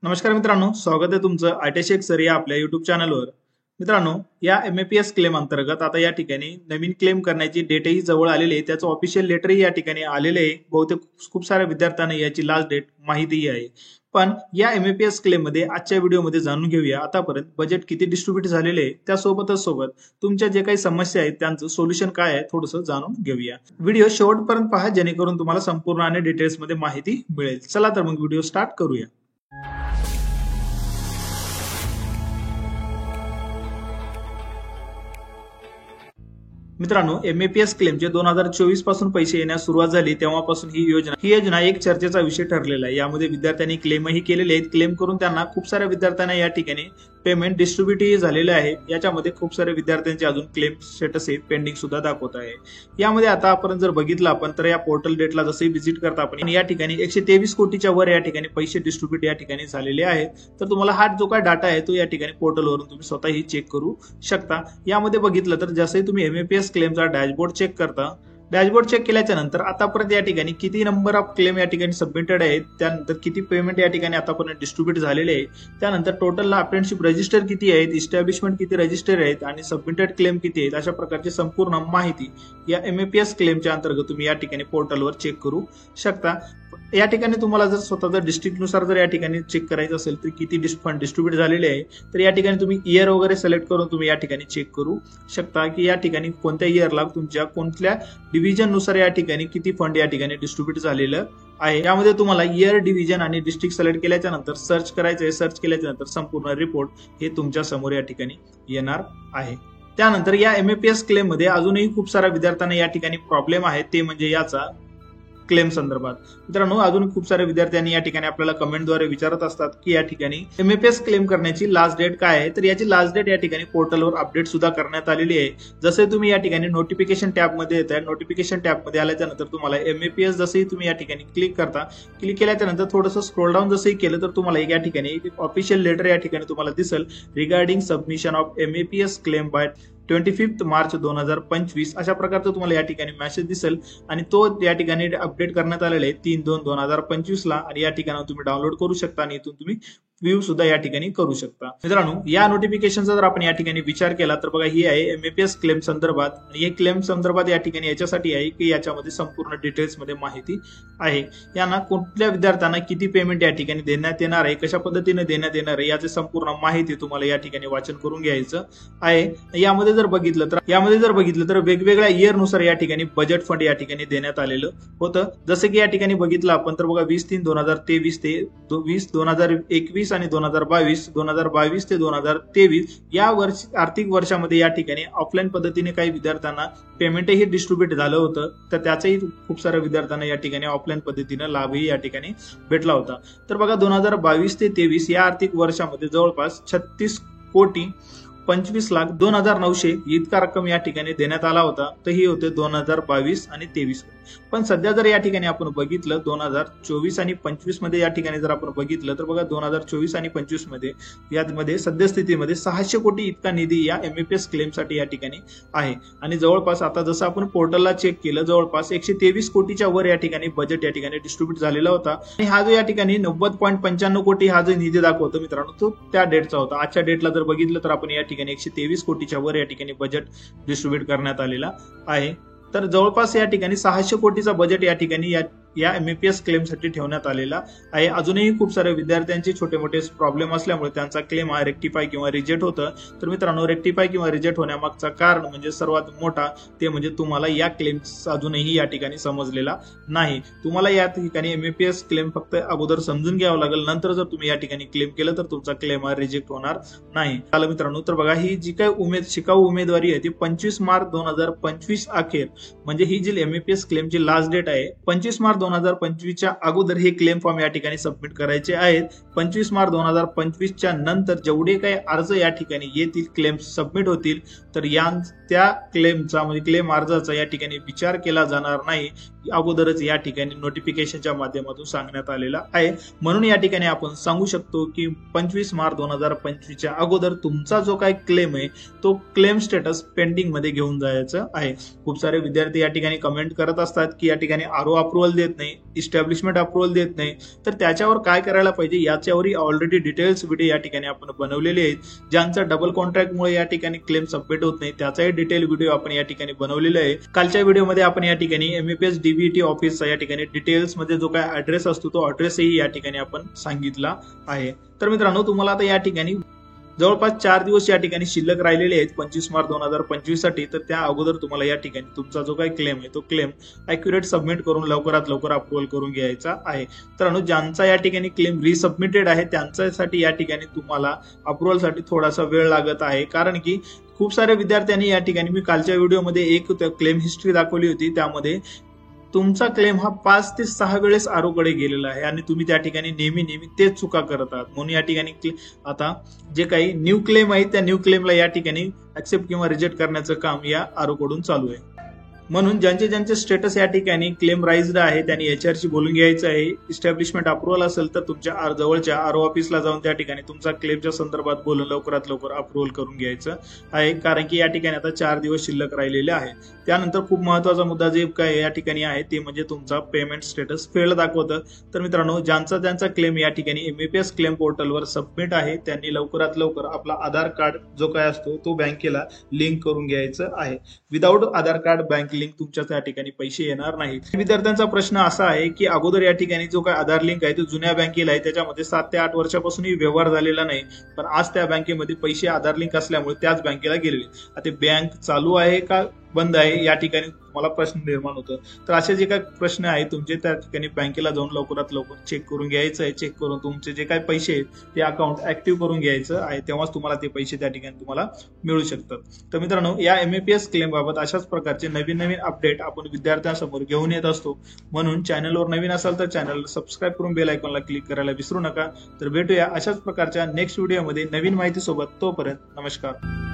नमस्कार मित्रांनो, स्वागत आहे तुमचं आयटीशी सर या आपल्या युट्यूब चॅनलवर। मित्रांनो, या एमएपीएस क्लेम अंतर्गत आता या ठिकाणी नवीन क्लेम करण्याची डेटही जवळ आलेली आहे। त्याचं ऑफिशियल लेटरही या ठिकाणी आलेले आहे। बहुतेक खूप साऱ्या विद्यार्थ्यांना याची लास्ट डेट माहितीही आहे। पण या एमएपीएस क्लेम मध्ये आजच्या व्हिडिओमध्ये जाणून घेऊया आतापर्यंत बजेट किती डिस्ट्रीब्यूट झालेले आहे, त्यासोबतच तुमच्या जे काही समस्या आहेत त्यांचं सोल्युशन काय आहे थोडंसं जाणून घेऊया। व्हिडिओ शेवटपर्यंत पहा जेणेकरून तुम्हाला संपूर्ण आणि डिटेल्स मध्ये माहिती मिळेल। चला तर मग व्हिडिओ स्टार्ट करूया। मित्रांनो, एमएपीएस क्लेमचे 2024 पासून पैसे येण्यास सुरुवात झाली तेव्हापासून ही योजना एक चर्चेचा विषय ठरलेला आहे। यामध्ये विद्यार्थ्यांनी क्लेमही केलेले आहेत। क्लेम करून त्यांना खूप साऱ्या विद्यार्थ्यांना या ठिकाणी पेमेंट डिस्ट्रीब्यूटही झालेले आहे। याच्यामध्ये खूप सारे विद्यार्थ्यांचे अजून क्लेम स्टेटस पेंडिंग सुद्धा दाखवत आहे। यामध्ये आता आपण जर बघितलं आपण तर या पोर्टल डेटला जसंही व्हिजिट करता आपण या ठिकाणी 123 कोटीच्या वर या ठिकाणी पैसे डिस्ट्रीब्यूट या ठिकाणी झालेले आहेत। तर तुम्हाला हा जो काय डाटा आहे तो या ठिकाणी पोर्टलवरून तुम्ही स्वतःही चेक करू शकता। यामध्ये बघितलं तर जसंही तुम्ही एमएपीएस क्लेमचा डॅशबोर्ड चेक करता, डॅशबोर्ड चेक केल्याच्या नंतर आतापर्यंत या ठिकाणी किती नंबर ऑफ क्लेम या ठिकाणी सबमिटेड आहेत, त्यानंतर किती पेमेंट या ठिकाणी आतापर्यंत डिस्ट्रीब्यूट झालेले आहे, त्यानंतर टोटल अप्रेंटिसशिप रजिस्टर किती आहेत, इस्टॅब्लिशमेंट किती रजिस्टर आहेत आणि सबमिटेड क्लेम किती आहेत, अशा प्रकारची संपूर्ण माहिती या एमएपीएस क्लेमच्या अंतर्गत तुम्ही या ठिकाणी पोर्टलवर चेक करू शकता। या ठिकाणी तुम्हाला जर स्वतःच्या डिस्ट्रिक्टनुसार जर या ठिकाणी चेक करायचं असेल तर किती फंड डिस्ट्रीब्यूट झालेले आहे तर या ठिकाणी तुम्ही इयर वगैरे सिलेक्ट करून तुम्ही या ठिकाणी चेक करू शकता की या ठिकाणी कोणत्या इयरला तुमच्या कोणत्या डिव्हिजन नुसार या ठिकाणी किती फंड या ठिकाणी डिस्ट्रीब्यूट झालेलं आहे। यामध्ये तुम्हाला इयर, डिव्हिजन आणि डिस्ट्रिक्ट सिलेक्ट केल्याच्या नंतर सर्च करायचं आहे। सर्च केल्याच्या नंतर संपूर्ण रिपोर्ट हे तुमच्या समोर या ठिकाणी येणार आहे। त्यानंतर या एमएपीएस क्लेम मध्ये अजूनही खूप साऱ्या विद्यार्थ्यांना या ठिकाणी प्रॉब्लेम आहे, ते म्हणजे याचा क्लेम संदर्भात। मित्रांनो, अजून खूप सारे विद्यार्थ्यांनी या ठिकाणी आपल्याला कमेंटद्वारे विचारत असतात की या ठिकाणी एमएपीएस क्लेम करण्याची लास्ट डेट काय आहे, तर याची लास्ट डेट या ठिकाणी पोर्टलवर अपडेट सुद्धा करण्यात आलेली आहे। जसे तुम्ही या ठिकाणी नोटिफिकेशन टॅब मध्ये येत आहे, नोटिफिकेशन टॅब मध्ये आल्याच्या नंतर तुम्हाला एमएपीएस जसंही तुम्ही या ठिकाणी क्लिक करता, क्लिक केल्याच्या नंतर थोडंसं स्क्रोल डाऊन जसंही केलं तर तुम्हाला या ठिकाणी एक ऑफिशियल लेटर या ठिकाणी तुम्हाला दिसेल regarding submission of MAPS claim by 25 March 2025 अशा प्रकारचं तुम्हाला या ठिकाणी मेसेज दिसेल आणि तो या ठिकाणी अपडेट करण्यात आलेला आहे 3/2/2025 ला आणि या ठिकाणी तुम्ही डाउनलोड करू शकता आणि इथून तुम्ही व्ह्यू सुद्धा या ठिकाणी करू शकता। मित्रांनो, या नोटिफिकेशनचा जर आपण या ठिकाणी विचार केला तर बघा ही आहे एमएपीएस क्लेम संदर्भात आणि हे क्लेम संदर्भात या ठिकाणी याच्यासाठी आहे की याच्यामध्ये संपूर्ण डिटेल्स मध्ये माहिती आहे। यांना कोणत्या विद्यार्थ्यांना किती पेमेंट या ठिकाणी देण्यात येणार आहे, कशा पद्धतीने देण्यात येणार आहे याची संपूर्ण माहिती तुम्हाला या ठिकाणी वाचन करून घ्यायचं आहे। यामध्ये जर बघितलं तर वेगवेगळ्या इयर नुसार या ठिकाणी बजेट फंड या ठिकाणी देण्यात आलेलं होतं। जसं की या ठिकाणी बघितलं आपण तर बघा 20/3/2023 ते 20/2021 आणि 2022 ते 2023 या आर्थिक वर्षामध्ये या ठिकाणी ऑफलाईन पद्धतीने काही विद्यार्थ्यांना पेमेंटही डिस्ट्रीब्यूट झालं होतं, तर त्याचाही खूप साऱ्या विद्यार्थ्यांना या ठिकाणी ऑफलाईन पद्धतीने लाभही या ठिकाणी भेटला होता। तर बघा 2022 ते 23 या आर्थिक वर्षामध्ये जवळपास 36,25,02,900 इतका रक्कम या ठिकाणी देण्यात आला होता। तर ही होते 2022 आणि 23। पण सध्या जर या ठिकाणी आपण बघितलं 2024 आणि 25 मध्ये या ठिकाणी जर आपण बघितलं तर बघा 2024 आणि 25 मध्ये यामध्ये सद्यस्थितीमध्ये 600 कोटी इतका निधी या एमएपीएस क्लेम साठी या ठिकाणी आहे आणि जवळपास आता जसं आपण पोर्टलला चेक केलं जवळपास 123 कोटीच्या वर या ठिकाणी बजेट या ठिकाणी डिस्ट्रीब्यूट झालेला होता आणि हा जो या ठिकाणी 90.95 कोटी हा जो निधी दाखवतो मित्रांनो तो त्या डेटचा होता। आजच्या डेटला जर बघितलं तर आपण या ठिकाणी 123 कोटीच्या वर या ठिकाणी बजेट डिस्ट्रीब्यूट करण्यात आलेला आहे। तर जवळपास या ठिकाणी 600 कोटीचा बजेट या ठिकाणी या एमएपीएस क्लेम साठी ठेवण्यात आलेला आहे। अजूनही खूप सारे विद्यार्थ्यांचे छोटे मोठे प्रॉब्लेम असल्यामुळे त्यांचा क्लेम हा रेक्टिफाय किंवा रिजेक्ट होतं। तर मित्रांनो, रेक्टिफाय किंवा रिजेक्ट होण्यामागचा कारण म्हणजे सर्वात मोठा ते म्हणजे तुम्हाला या क्लेम अजूनही या ठिकाणी समजलेला नाही। तुम्हाला या ठिकाणी एमएपीएस क्लेम फक्त अगोदर समजून घ्यावं लागेल, नंतर जर तुम्ही या ठिकाणी क्लेम केलं तर तुमचा क्लेम हा रिजेक्ट होणार नाही। चला मित्रांनो, तर बघा ही जी काही शिकाऊ उमेदवारी आहे ती 25 मार्च 2025 अखेर म्हणजे ही जी एमएपीएस क्लेमची लास्ट डेट आहे 25 मार्च 2025 अगोदर हे क्लेम फॉर्म या ठिकाणी सबमिट करायचे आहेत। 25 मार्च 2025 नंतर जेवढे काही अर्ज या ठिकाणी येतील क्लेम सबमिट होतील तर त्या क्लेमचा म्हणजे क्लेम अर्जाचा या ठिकाणी विचार केला जाणार नाही अगोदरच या ठिकाणी नोटिफिकेशनच्या माध्यमातून सांगण्यात आलेला आहे। म्हणून या ठिकाणी आपण सांगू शकतो की 25 मार्च 2025च्या अगोदर तुमचा जो काही क्लेम आहे तो क्लेम स्टेटस पेंडिंग मध्ये घेऊन जायचं आहे। खूप सारे विद्यार्थी या ठिकाणी कमेंट करत असतात की या ठिकाणी आरओ अप्रुव्हल देत नाही, इस्टॅब्लिशमेंट अप्रुव्हल देत नाही, तर त्याच्यावर काय करायला पाहिजे याच्यावरही ऑलरेडी डिटेल्स व्हिडिओ या ठिकाणी आपण बनवलेले आहेत। ज्यांचा डबल कॉन्ट्रॅक्टमुळे या ठिकाणी क्लेम सबमिट होत नाही त्याचाही डिटेल व्हिडिओ आपण या ठिकाणी बनवलेला आहे। कालच्या व्हिडिओमध्ये आपण या ठिकाणी एमईपीएस डीबीटी ऑफिसचा या ठिकाणी डिटेल्स मध्ये जो काय ऍड्रेस असतो तो ऍड्रेसही या ठिकाणी आपण सांगितला आहे। तर मित्रांनो तुम्हाला आता या ठिकाणी जवळपास 4 दिवस या ठिकाणी शिल्लक राहिलेले आहेत 25 मार्च 2025 साठी। तर त्या अगोदर तुम्हाला या ठिकाणी तुमचा जो काही क्लेम आहे तो क्लेम ॲक्युरेट सबमिट करून लवकरात लवकर अप्रुव्हल करून घ्यायचा आहे। तर ज्यांचा या ठिकाणी क्लेम रिसबमिटेड आहे त्यांच्यासाठी या ठिकाणी तुम्हाला अप्रुव्हलसाठी थोडासा वेळ लागत आहे, कारण की खूप साऱ्या विद्यार्थ्यांनी या ठिकाणी मी कालच्या व्हिडिओमध्ये एक क्लेम हिस्ट्री दाखवली होती, त्यामध्ये तुमचा क्लेम हा 5 ते 6 वेळेस आरओ कडे गेलेला आहे आणि तुम्ही त्या ठिकाणी नेहमी तेच चुका करत आहात। म्हणून या ठिकाणी आता जे काही न्यू क्लेम आहे त्या न्यू क्लेमला या ठिकाणी ऍक्सेप्ट किंवा रिजेक्ट करण्याचं काम या आरओ कडून चालू आहे। म्हणून ज्यांचे स्टेटस या ठिकाणी क्लेम राईज्ड आहे त्यांनी एचआर शी बोलून घ्यायचं आहे। इस्टॅब्लिशमेंट अप्रुव्हल असेल तर तुमच्या जवळच्या आरओ ऑफिसला जाऊन त्या ठिकाणी तुमचा क्लेमच्या संदर्भात बोलून लवकरात लवकर अप्रुव्हल करून घ्यायचं आहे, कारण की या ठिकाणी आता 4 दिवस शिल्लक राहिलेले आहे। त्यानंतर खूप महत्वाचा मुद्दा जे काय या ठिकाणी आहे ते म्हणजे तुमचा पेमेंट स्टेटस फेल्ड दाखवतं। तर मित्रांनो ज्यांचा क्लेम या ठिकाणी एमईपीएस क्लेम पोर्टलवर सबमिट आहे त्यांनी लवकरात लवकर आपला आधार कार्ड जो काय असतो तो बँकेला लिंक करून घ्यायचं आहे। विदाऊट आधार कार्ड बँक लिंक तुमच्या त्या ठिकाणी पैसे येणार नाहीत। विद्यार्थ्यांचा प्रश्न असा आहे की अगोदर या ठिकाणी जो काय आधार लिंक आहे तो जुन्या बँकेला आहे, त्याच्यामध्ये 7 ते 8 वर्षापासूनही व्यवहार झालेला नाही, पण आज त्या बँकेमध्ये पैसे आधार लिंक असल्यामुळे त्याच बँकेला गेलेले। आता बँक चालू आहे का बंद आहे या ठिकाणी मला प्रश्न निर्माण होतो। तर असे जे काही प्रश्न आहेत तुमचे त्या ठिकाणी बँकेला जाऊन लवकरात लवकर चेक करून घ्यायचं आहे। चेक करून तुमचे जे काही पैसे आहेत ते अकाउंट ऍक्टिव्ह करून घ्यायचं आहे, तेव्हाच तुम्हाला ते पैसे त्या ठिकाणी तुम्हाला मिळू शकतात। तर मित्रांनो या एमईपीएस क्लेम बाबत अशाच प्रकारचे नवीन अपडेट आपण विद्यार्थ्यांसमोर घेऊन येत असतो। म्हणून चॅनलवर नवीन असाल तर चॅनलला सबस्क्राईब करून बेल आयकॉनला क्लिक करायला विसरू नका। तर भेटूया अशाच प्रकारच्या नेक्स्ट व्हिडिओमध्ये नवीन माहिती सोबत। तोपर्यंत नमस्कार।